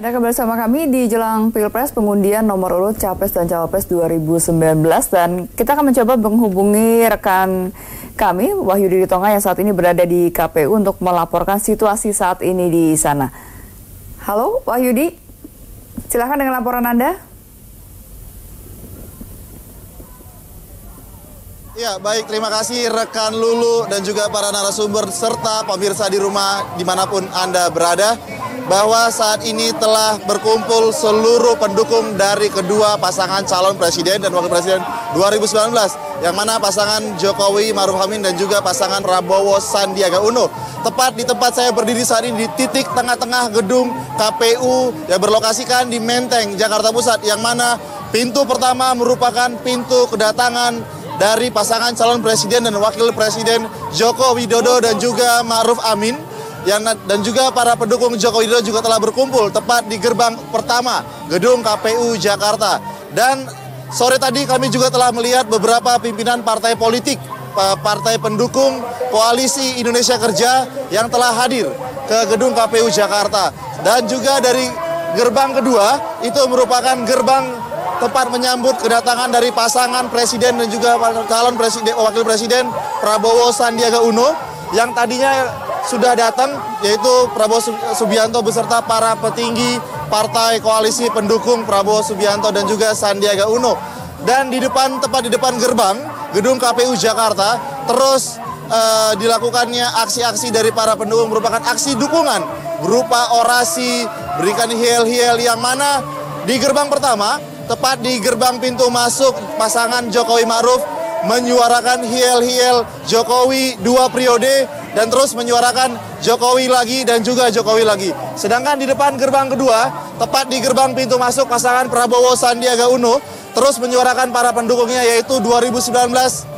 Anda kembali bersama kami di jelang Pilpres pengundian nomor urut Capres dan Cawapres 2019 dan kita akan mencoba menghubungi rekan kami Wahyudi Ritonga yang saat ini berada di KPU untuk melaporkan situasi saat ini di sana. Halo Wahyudi, silakan dengan laporan Anda. Ya, baik, terima kasih rekan Lulu dan juga para narasumber serta pemirsa di rumah dimanapun Anda berada, bahwa saat ini telah berkumpul seluruh pendukung dari kedua pasangan calon presiden dan wakil presiden 2019, yang mana pasangan Jokowi Maruf Amin dan juga pasangan Prabowo Sandiaga Uno. Tepat di tempat saya berdiri saat ini, di titik tengah-tengah gedung KPU yang berlokasikan di Menteng, Jakarta Pusat, yang mana pintu pertama merupakan pintu kedatangan dari pasangan calon presiden dan wakil presiden Joko Widodo dan juga Maruf Amin, dan juga para pendukung Joko Widodo juga telah berkumpul tepat di gerbang pertama gedung KPU Jakarta. Dan sore tadi kami juga telah melihat beberapa pimpinan partai politik, partai pendukung Koalisi Indonesia Kerja yang telah hadir ke gedung KPU Jakarta. Dan juga dari gerbang kedua itu merupakan gerbang tepat menyambut kedatangan dari pasangan presiden dan juga calon presiden wakil presiden Prabowo Sandiaga Uno yang tadinya sudah datang, yaitu Prabowo Subianto beserta para petinggi partai koalisi pendukung Prabowo Subianto dan juga Sandiaga Uno. Dan di depan, tepat di depan gerbang gedung KPU Jakarta terus dilakukannya aksi-aksi dari para pendukung, merupakan aksi dukungan berupa orasi, berikan hiel-hiel, yang mana di gerbang pertama, tepat di gerbang pintu masuk, pasangan Jokowi Maruf menyuarakan hiel-hiel Jokowi 2 periode dan terus menyuarakan Jokowi lagi dan juga Jokowi lagi. Sedangkan di depan gerbang kedua, tepat di gerbang pintu masuk, pasangan Prabowo Sandiaga Uno terus menyuarakan para pendukungnya, yaitu 2019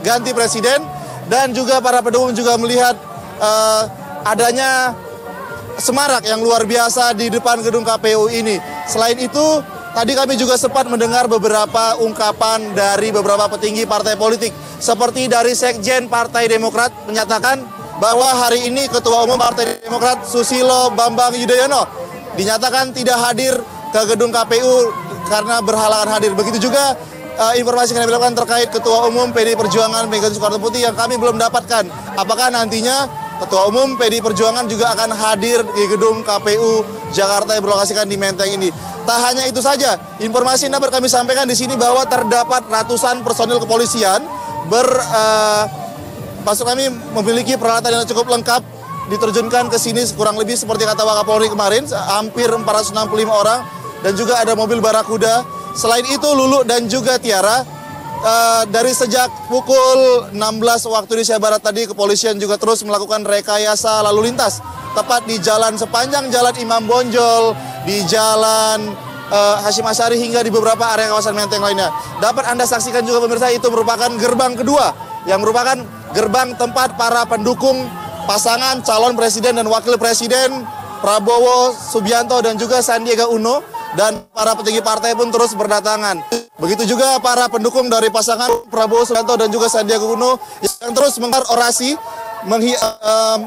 ganti presiden, dan juga para pendukung juga melihat adanya semarak yang luar biasa di depan gedung KPU ini. Selain itu, tadi kami juga sempat mendengar beberapa ungkapan dari beberapa petinggi partai politik, seperti dari Sekjen Partai Demokrat menyatakan bahwa hari ini Ketua Umum Partai Demokrat Susilo Bambang Yudhoyono dinyatakan tidak hadir ke gedung KPU karena berhalangan hadir. Begitu juga informasi yang kami dapatkan terkait Ketua Umum PDI Perjuangan Megawati Soekarno Putri yang kami belum dapatkan. Apakah nantinya Ketua Umum PDI Perjuangan juga akan hadir di gedung KPU Jakarta yang berlokasikan di Menteng ini. Tak hanya itu saja, informasi yang dapat kami sampaikan di sini bahwa terdapat ratusan personil kepolisian maksud kami memiliki peralatan yang cukup lengkap, diterjunkan ke sini kurang lebih seperti kata Wakapolri kemarin, hampir 465 orang, dan juga ada mobil Barakuda. Selain itu, Lulu dan juga Tiara, dari sejak pukul 16 waktu Indonesia Barat tadi, kepolisian juga terus melakukan rekayasa lalu lintas tepat di jalan, sepanjang jalan Imam Bonjol, di jalan Hashim Asyari, hingga di beberapa area kawasan Menteng lainnya. Dapat Anda saksikan juga pemirsa, itu merupakan gerbang kedua yang merupakan gerbang tempat para pendukung pasangan calon presiden dan wakil presiden Prabowo Subianto dan juga Sandiaga Uno, dan para petinggi partai pun terus berdatangan. Begitu juga para pendukung dari pasangan Prabowo Subianto dan juga Sandiaga Uno yang terus menggelar orasi,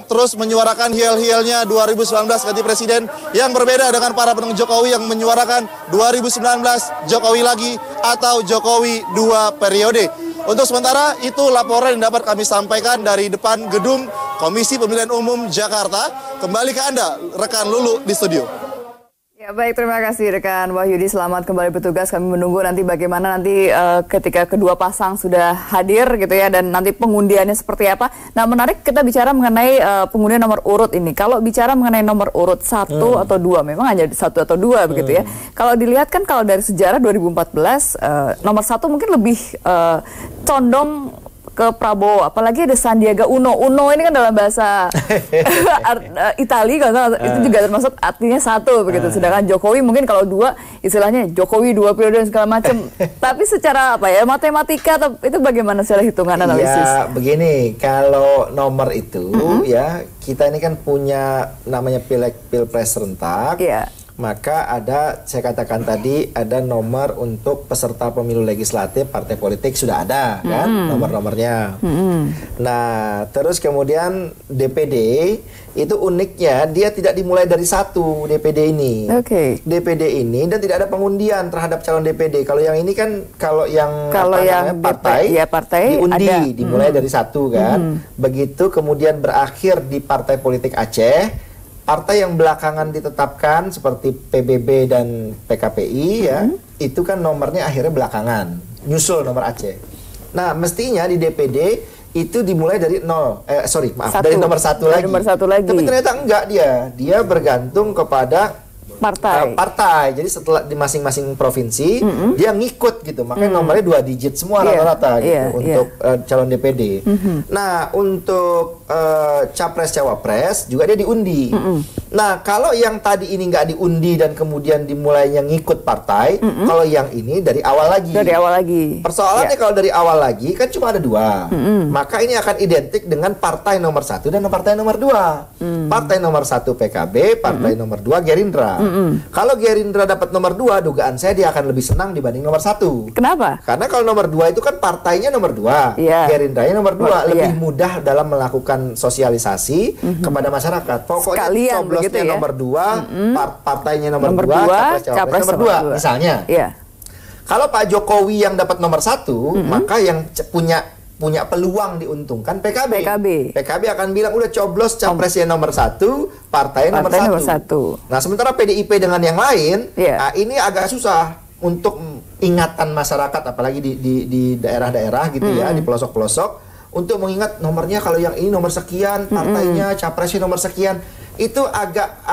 terus menyuarakan hiel-hielnya 2019 ganti presiden, yang berbeda dengan para pendukung Jokowi yang menyuarakan 2019 Jokowi lagi atau Jokowi 2 periode. Untuk sementara itu laporan yang dapat kami sampaikan dari depan gedung Komisi Pemilihan Umum Jakarta. Kembali ke Anda, rekan Lulu di studio. Ya, baik, terima kasih rekan Wahyudi, selamat kembali bertugas. Kami menunggu nanti bagaimana nanti ketika kedua pasang sudah hadir gitu ya, dan nanti pengundiannya seperti apa. Nah, menarik kita bicara mengenai pengundian nomor urut ini. Kalau bicara mengenai nomor urut 1 atau 2, memang hanya 1 atau 2 begitu ya. Kalau dilihat kan, kalau dari sejarah 2014 nomor 1 mungkin lebih condong ke Prabowo, apalagi ada Sandiaga Uno. Uno ini kan dalam bahasa Itali, itu juga termasuk artinya 1 begitu. Sedangkan Jokowi mungkin kalau 2 istilahnya Jokowi 2 periode dan segala macam. Tapi secara apa ya, matematika itu bagaimana secara hitungan analisis? Ya begini, kalau nomor itu ya, kita ini kan punya namanya Pilek Pilpres serentak. Yeah. maka ada, saya katakan tadi, ada nomor untuk peserta pemilu legislatif partai politik sudah ada kan, nomor-nomornya. Nah, terus kemudian DPD itu uniknya dia tidak dimulai dari satu DPD ini. DPD ini dan tidak ada pengundian terhadap calon DPD. Kalau yang ini kan, kalau yang partai, partai diundi, ada. Dimulai dari satu kan. Begitu kemudian berakhir di partai politik Aceh. Partai yang belakangan ditetapkan seperti PBB dan PKPI ya, itu kan nomornya akhirnya belakangan, nyusul nomor Aceh. Nah, mestinya di DPD itu dimulai dari dari nomor satu lagi. Tapi ternyata enggak, dia bergantung kepada partai. Jadi setelah di masing-masing provinsi dia ngikut gitu, makanya nomornya 2 digit semua rata-rata gitu untuk calon DPD. Nah, untuk capres cawapres juga dia diundi. Nah, kalau yang tadi ini nggak diundi dan kemudian dimulainya ngikut partai, kalau yang ini dari awal lagi. Persoalannya kalau dari awal lagi kan cuma ada 2. Maka ini akan identik dengan partai nomor 1 dan partai nomor 2. Partai nomor 1 PKB, partai nomor 2 Gerindra. Kalau Gerindra dapat nomor 2, dugaan saya dia akan lebih senang dibanding nomor 1. Kenapa? Karena kalau nomor 2 itu kan partainya nomor 2, Gerindranya nomor 2, lebih mudah dalam melakukan sosialisasi kepada masyarakat. Pokoknya coblosnya nomor 2, partainya nomor 2, capres nomor 2 misalnya. Kalau Pak Jokowi yang dapat nomor 1, maka yang punya peluang diuntungkan PKB. PKB akan bilang udah coblos capresnya nomor 1, partai nomor 1. Nah, sementara PDIP dengan yang lain, ini agak susah untuk ingatan masyarakat, apalagi di daerah-daerah gitu ya, di pelosok-pelosok, untuk mengingat nomornya kalau yang ini nomor sekian, partainya capresnya nomor sekian. Itu agak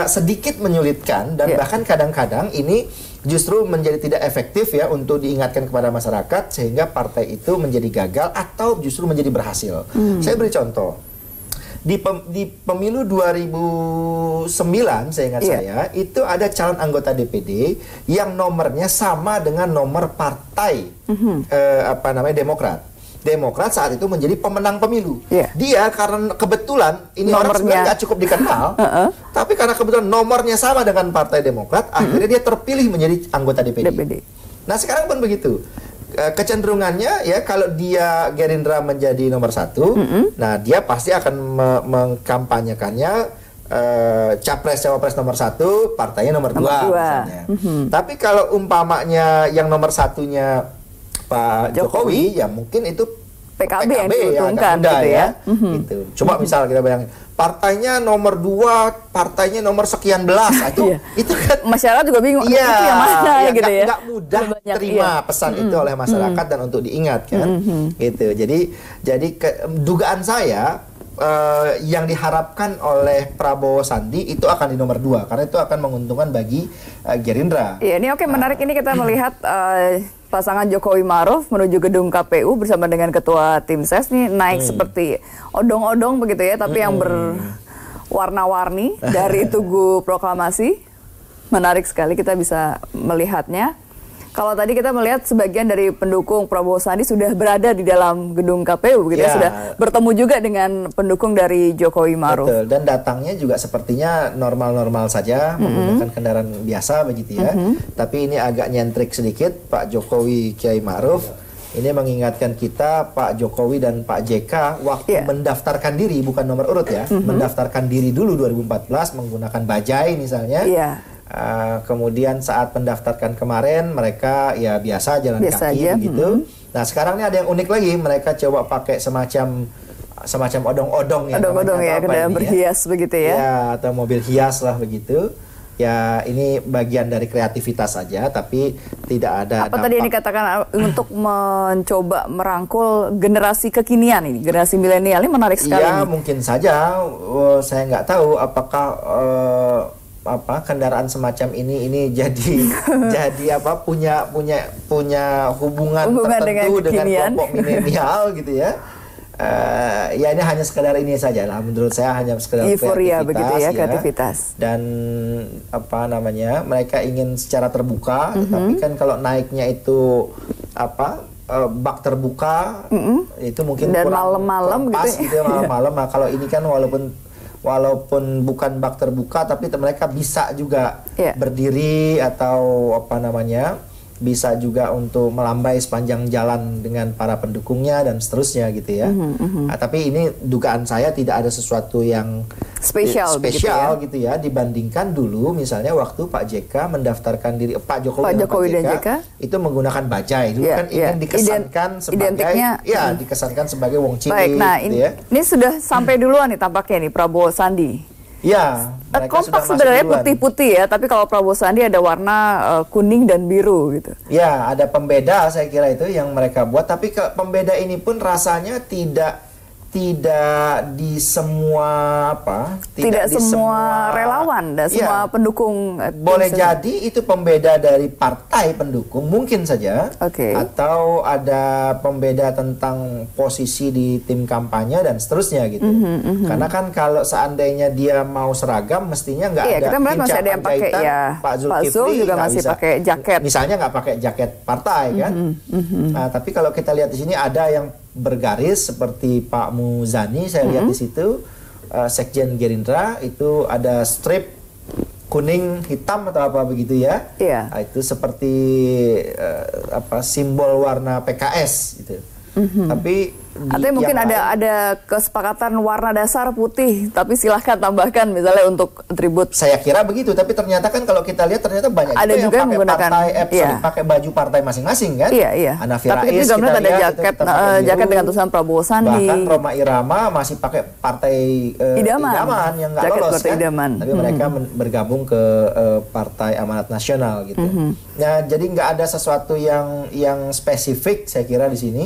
sedikit menyulitkan dan bahkan kadang-kadang ini justru menjadi tidak efektif ya untuk diingatkan kepada masyarakat, sehingga partai itu menjadi gagal atau justru menjadi berhasil. Saya beri contoh. Di pemilu 2009 saya ingat saya itu ada calon anggota DPD yang nomornya sama dengan nomor partai Demokrat saat itu menjadi pemenang pemilu. Dia karena kebetulan ini orang sebenarnya nggak cukup dikenal, tapi karena kebetulan nomornya sama dengan Partai Demokrat, akhirnya dia terpilih menjadi anggota DPD. Nah, sekarang pun begitu. Kecenderungannya ya, kalau dia Gerindra menjadi nomor 1, nah dia pasti akan mengkampanyekannya capres cawapres nomor 1, partainya nomor 2 misalnya. Tapi kalau umpamanya yang nomor 1-nya Pak Jokowi, ya mungkin itu PKB yang diuntungkan gitu ya. Gitu. Coba misal kita bayangin, partainya nomor 2, partainya nomor sekian belas, itu kan masyarakat juga bingung itu yang mana gitu ya. Nggak mudah terima pesan itu oleh masyarakat dan untuk diingat kan. Gitu. Jadi dugaan saya yang diharapkan oleh Prabowo Sandi itu akan di nomor 2 karena itu akan menguntungkan bagi Gerindra. Iya, ini menarik ini kita melihat pasangan Jokowi Maruf menuju gedung KPU bersama dengan Ketua Tim Ses nih naik seperti odong-odong begitu ya, tapi yang berwarna-warni dari Tugu Proklamasi. Menarik sekali kita bisa melihatnya. Kalau tadi kita melihat sebagian dari pendukung Prabowo Sandi sudah berada di dalam gedung KPU begitu ya, sudah bertemu juga dengan pendukung dari Jokowi Maruf. Betul, dan datangnya juga sepertinya normal-normal saja, menggunakan kendaraan biasa begitu ya. Tapi ini agak nyentrik sedikit, Pak Jokowi Kiai Maruf ini mengingatkan kita, Pak Jokowi dan Pak JK waktu mendaftarkan diri, bukan nomor urut ya, mendaftarkan diri dulu 2014 menggunakan bajai misalnya. Kemudian saat mendaftarkan kemarin mereka ya biasa jalan kaki begitu. Nah, sekarang ini ada yang unik lagi, mereka coba pakai semacam odong-odong ya, kendaraan berhias begitu ya. Ya, atau mobil hias lah begitu. Ya, ini bagian dari kreativitas saja, tapi tidak ada apa tadi yang dikatakan untuk mencoba merangkul generasi kekinian ini, generasi milenial ini menarik sekali. Ya, mungkin saja. Saya nggak tahu apakah kendaraan semacam ini jadi punya hubungan tertentu dengan kelompok milenial gitu ya. Ya ini hanya sekedar ini saja lah, menurut saya hanya sekedar euforia begitu ya, kreativitas. Dan mereka ingin secara terbuka, tetapi kan kalau naiknya itu bak terbuka itu mungkin dan kurang malam-malam pas gitu ya, malam-malam. Nah, kalau ini kan walaupun walaupun bukan bak terbuka tapi mereka bisa juga berdiri atau apa namanya, bisa juga untuk melambai sepanjang jalan dengan para pendukungnya dan seterusnya gitu ya. Nah, tapi ini dugaan saya tidak ada sesuatu yang spesial gitu ya dibandingkan dulu misalnya waktu Pak JK mendaftarkan diri, Pak Jokowi dan JK itu menggunakan bajai dulu kan ingin dikesankan sebagai dikesankan sebagai wong cilik. Baik, nah gitu ini sudah sampai duluan nih tampaknya nih Prabowo Sandi. Ya, kompak sebenarnya putih-putih ya, tapi kalau Prabowo Sandi ada warna kuning dan biru gitu. Ya, ada pembeda saya kira itu yang mereka buat, tapi pembeda ini pun rasanya tidak di semua tidak di semua relawan dan semua pendukung. Boleh jadi itu pembeda dari partai pendukung mungkin saja, atau ada pembeda tentang posisi di tim kampanye dan seterusnya gitu. Karena kan kalau seandainya dia mau seragam mestinya nggak ada masih ada yang pakai Pak Zulkifli juga masih pakai jaket, misalnya nggak pakai jaket partai kan. Nah, tapi kalau kita lihat di sini ada yang bergaris seperti Pak Muzani, saya lihat di situ Sekjen Gerindra itu ada strip kuning hitam atau apa begitu ya. Nah, itu seperti simbol warna PKS gitu. Tapi artinya mungkin ada kesepakatan warna dasar putih, tapi silahkan tambahkan misalnya untuk atribut. Saya kira begitu, tapi ternyata kan kalau kita lihat ternyata banyak ada juga yang pakai baju partai masing-masing kan. Hanafi tapi Rais, kita lihat ada jaket dengan tulisan Prabowo Sandi. Bahkan Roma Irama masih pakai partai idaman yang nggak lolos kan. Tapi mereka bergabung ke Partai Amanat Nasional gitu. Nah, jadi nggak ada sesuatu yang spesifik saya kira di sini.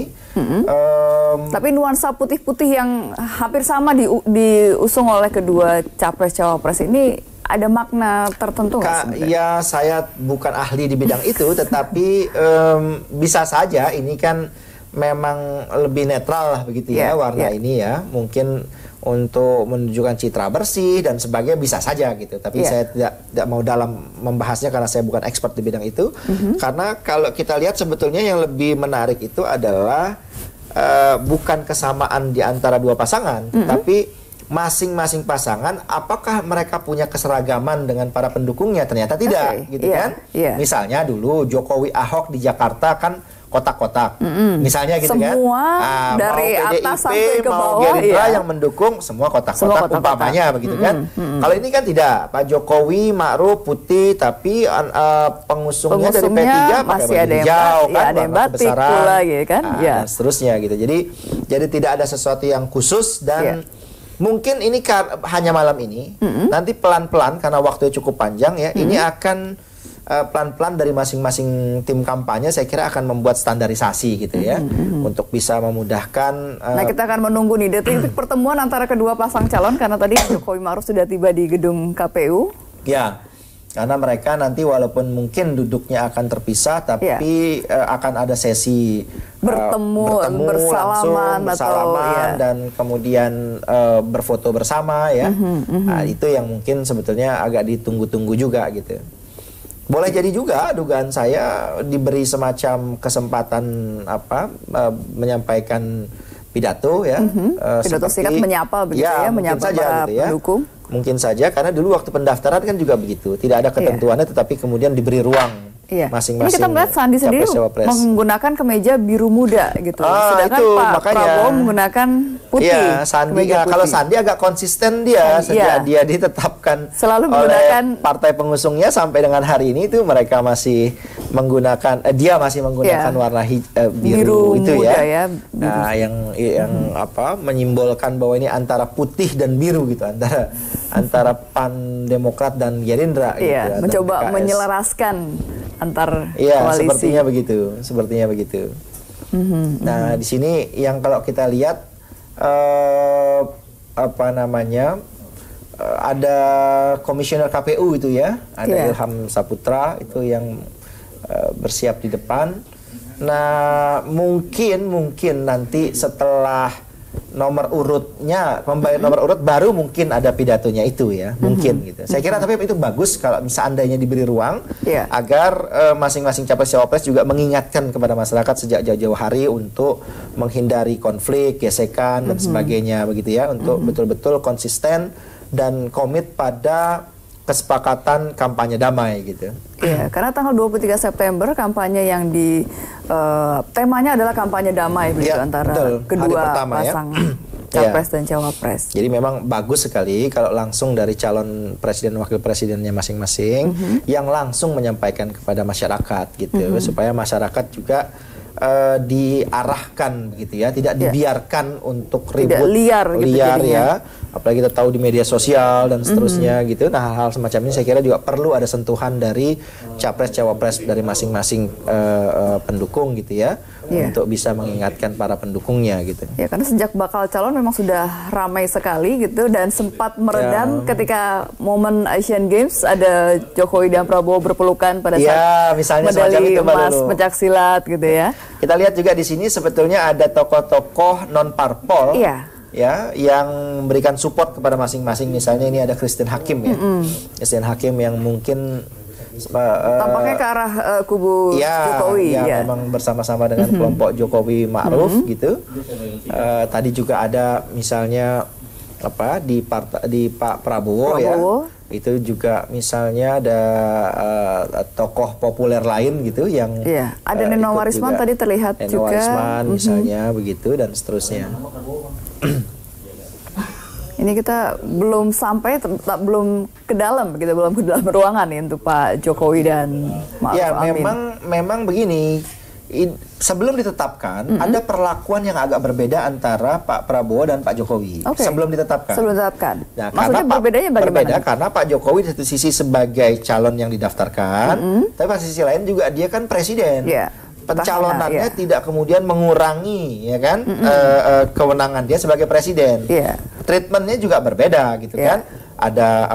Tapi nuansa putih-putih yang hampir sama diusung oleh kedua capres-cawapres ini ada makna tertentu nggak? Ya, saya bukan ahli di bidang itu, tetapi bisa saja ini kan memang lebih netral lah begitu ya warna ini ya. Mungkin untuk menunjukkan citra bersih dan sebagainya bisa saja gitu. Tapi saya tidak mau dalam membahasnya karena saya bukan expert di bidang itu. Karena kalau kita lihat sebetulnya yang lebih menarik itu adalah bukan kesamaan di antara dua pasangan, tapi masing-masing pasangan apakah mereka punya keseragaman dengan para pendukungnya? Ternyata tidak, gitu kan? Misalnya dulu Jokowi Ahok di Jakarta kan kotak-kotak, misalnya gitu kan? Semua dari atas sampai ke bawah, mau Gerindra yang mendukung semua kotak-kotak umpamanya begitu kan? Kalau ini kan tidak, Pak Jokowi Ma'ruf putih, tapi pengusungnya dari P3 pakai baju hijau kan, ada yang batik pula gitu kan? Dan seterusnya gitu. Jadi tidak ada sesuatu yang khusus dan mungkin ini hanya malam ini, nanti pelan-pelan karena waktunya cukup panjang ya, ini akan pelan-pelan dari masing-masing tim kampanye saya kira akan membuat standarisasi gitu ya, untuk bisa memudahkan. Nah, kita akan menunggu nih detik pertemuan antara kedua pasang calon karena tadi Jokowi Ma'ruf sudah tiba di gedung KPU. Ya, karena mereka nanti walaupun mungkin duduknya akan terpisah, tapi akan ada sesi bertemu bersalaman dan kemudian berfoto bersama ya. Nah, itu yang mungkin sebetulnya agak ditunggu-tunggu juga gitu. Boleh jadi juga dugaan saya diberi semacam kesempatan menyampaikan pidato ya, pidato singkat menyapa begitu ya, menyapa para pendukung. Mungkin saja karena dulu waktu pendaftaran kan juga begitu, tidak ada ketentuannya tetapi kemudian diberi ruang masing-masing. Ini kita melihat Sandi sendiri menggunakan kemeja biru muda gitu. Sedangkan Pak Prabowo menggunakan putih. Iya, Sandi kalau Sandi agak konsisten dia sejak dia ditetapkan selalu menggunakan oleh partai pengusungnya sampai dengan hari ini itu mereka masih menggunakan warna biru itu ya. Nah, yang menyimbolkan bahwa ini antara putih dan biru gitu, antara PAN, Demokrat dan Gerindra gitu. Mencoba menyelaraskan antar koalisi. Sepertinya begitu. Nah, di sini yang kalau kita lihat ada komisioner KPU itu ya, ada Ilham Saputra itu yang bersiap di depan. Nah, mungkin nanti setelah nomor urutnya, pembagian nomor urut baru mungkin ada pidatonya itu ya, mungkin gitu. Saya kira tapi itu bagus kalau seandainya diberi ruang agar masing-masing capres-cawapres juga mengingatkan kepada masyarakat sejak jauh-jauh hari untuk menghindari konflik, gesekan dan sebagainya begitu ya, untuk betul-betul konsisten dan komit pada kesepakatan kampanye damai gitu. Iya, karena tanggal 23 September kampanye yang temanya adalah kampanye damai begitu antara kedua pasangan capres dan cawapres. Jadi memang bagus sekali kalau langsung dari calon presiden wakil presidennya masing-masing yang langsung menyampaikan kepada masyarakat gitu, supaya masyarakat juga diarahkan gitu ya, tidak dibiarkan untuk ribut liar gitu ya. Apalagi kita tahu di media sosial dan seterusnya gitu. Nah, hal-hal semacam ini saya kira juga perlu ada sentuhan dari capres cawapres dari masing-masing pendukung gitu ya, untuk bisa mengingatkan para pendukungnya gitu. Ya, karena sejak bakal calon memang sudah ramai sekali gitu, dan sempat meredam ketika momen Asian Games ada Jokowi dan Prabowo berpelukan pada saat misalnya medali emas pencaksilat gitu ya. Kita lihat juga di sini sebetulnya ada tokoh-tokoh non parpol ya yang memberikan support kepada masing-masing. Misalnya ini ada Christine Hakim ya. Christine Hakim yang mungkin tampaknya ke arah kubu Jokowi memang bersama-sama dengan kelompok Jokowi Ma'ruf gitu. Tadi juga ada misalnya di Pak Prabowo ya. Itu juga misalnya ada tokoh populer lain gitu yang ada Neno Warisman tadi terlihat Neno Warisman misalnya begitu dan seterusnya. Ini kita belum sampai, belum ke dalam begitu, belum ke dalam ruangan nih untuk Pak Jokowi dan Ma'ruf Amin. Memang begini. Sebelum ditetapkan ada perlakuan yang agak berbeda antara Pak Prabowo dan Pak Jokowi. Sebelum ditetapkan. Nah, maksudnya berbedanya bagaimana? Berbeda karena Pak Jokowi di satu sisi sebagai calon yang didaftarkan, tapi pada sisi lain juga dia kan presiden. Pencalonannya tidak kemudian mengurangi ya kan kewenangan dia sebagai presiden. Treatmentnya juga berbeda gitu kan. Ada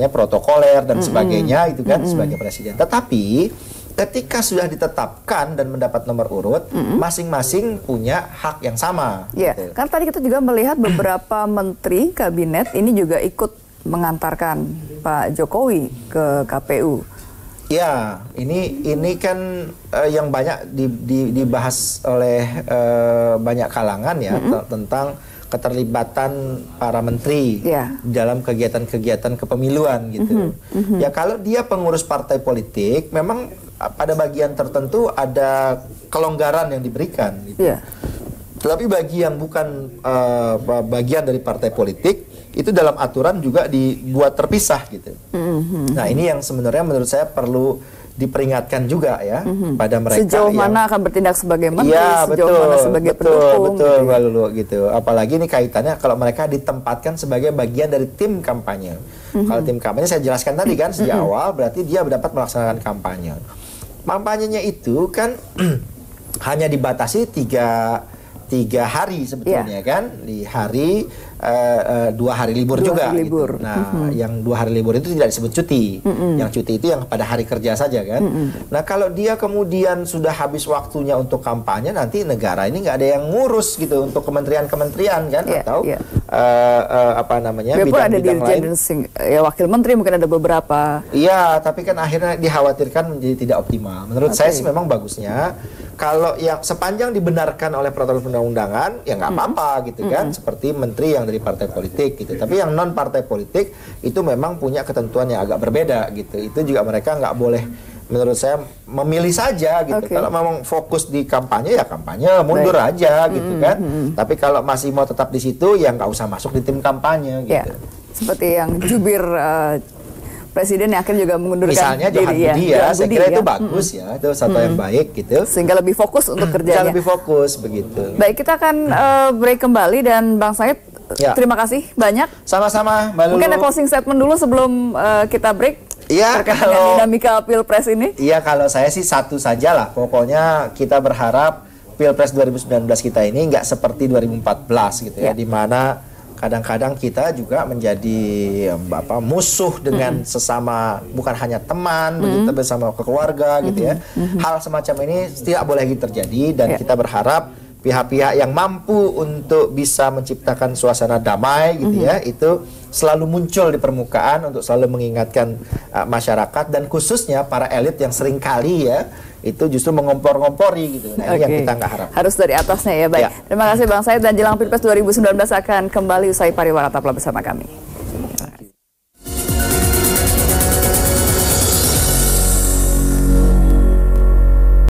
protokoler dan sebagainya itu kan sebagai presiden. Tetapi ketika sudah ditetapkan dan mendapat nomor urut, masing-masing punya hak yang sama. Gitu. Karena tadi kita juga melihat beberapa menteri kabinet ini juga ikut mengantarkan Pak Jokowi ke KPU. Ya, ini kan yang banyak dibahas oleh banyak kalangan ya tentang keterlibatan para menteri dalam kegiatan-kegiatan kepemiluan gitu. Ya kalau dia pengurus partai politik, memang pada bagian tertentu ada kelonggaran yang diberikan gitu. Tetapi bagi yang bukan bagian dari partai politik, itu dalam aturan juga dibuat terpisah gitu. Nah ini yang sebenarnya menurut saya perlu diperingatkan juga ya pada mereka sejauh mana akan bertindak sebagai menteri, sejauh mana sebagai pendukung gitu. Apalagi ini kaitannya kalau mereka ditempatkan sebagai bagian dari tim kampanye. Kalau tim kampanye saya jelaskan tadi kan sejak awal, berarti dia dapat melaksanakan kampanye. Kampanyenya itu kan hanya dibatasi tiga hari sebetulnya kan, di hari 2 hari libur juga. Gitu. Nah, yang 2 hari libur itu tidak disebut cuti. Yang cuti itu yang pada hari kerja saja kan. Nah, kalau dia kemudian sudah habis waktunya untuk kampanye, nanti negara ini nggak ada yang ngurus gitu untuk kementerian-kementerian kan, atau bidang-bidang lain. Ya, wakil menteri mungkin ada beberapa. Iya, tapi kan akhirnya dikhawatirkan menjadi tidak optimal. Menurut saya sih memang bagusnya kalau yang sepanjang dibenarkan oleh peraturan perundang-undangan ya nggak apa-apa gitu kan, seperti menteri yang dari partai politik gitu. Tapi yang non partai politik itu memang punya ketentuan yang agak berbeda gitu. Itu juga mereka nggak boleh, menurut saya, memilih saja gitu. Kalau memang fokus di kampanye ya kampanye, mundur aja gitu kan. Tapi kalau masih mau tetap di situ ya nggak usah masuk di tim kampanye gitu. Seperti yang jubir Presiden yang akhirnya juga mengundurkan misalnya Johan Budi ya, saya kira itu bagus ya, itu satu yang baik gitu. Sehingga lebih fokus untuk kerjanya. Bisa lebih fokus begitu. Baik, kita akan break kembali dan Bang Said, terima kasih banyak. Sama-sama, Mbak Lulu. Mungkin ada closing statement dulu sebelum kita break. Iya, kalau dinamika Pilpres ini. Iya, kalau saya sih satu saja lah. Pokoknya kita berharap Pilpres 2019 kita ini nggak seperti 2014 gitu ya, di mana kadang-kadang kita juga menjadi musuh dengan sesama, bukan hanya teman, begitu, bersama keluarga gitu ya. Hal semacam ini tidak boleh lagi terjadi, dan kita berharap pihak-pihak yang mampu untuk bisa menciptakan suasana damai gitu ya, itu selalu muncul di permukaan untuk selalu mengingatkan masyarakat, dan khususnya para elit yang sering kali ya itu justru mengompor-ngompori gitu. Nah, ini yang kita nggak harap. Harus dari atasnya ya, baik. Terima kasih Bang Said, dan jelang Pilpres 2019 akan kembali usai pariwara. Tetaplah bersama kami.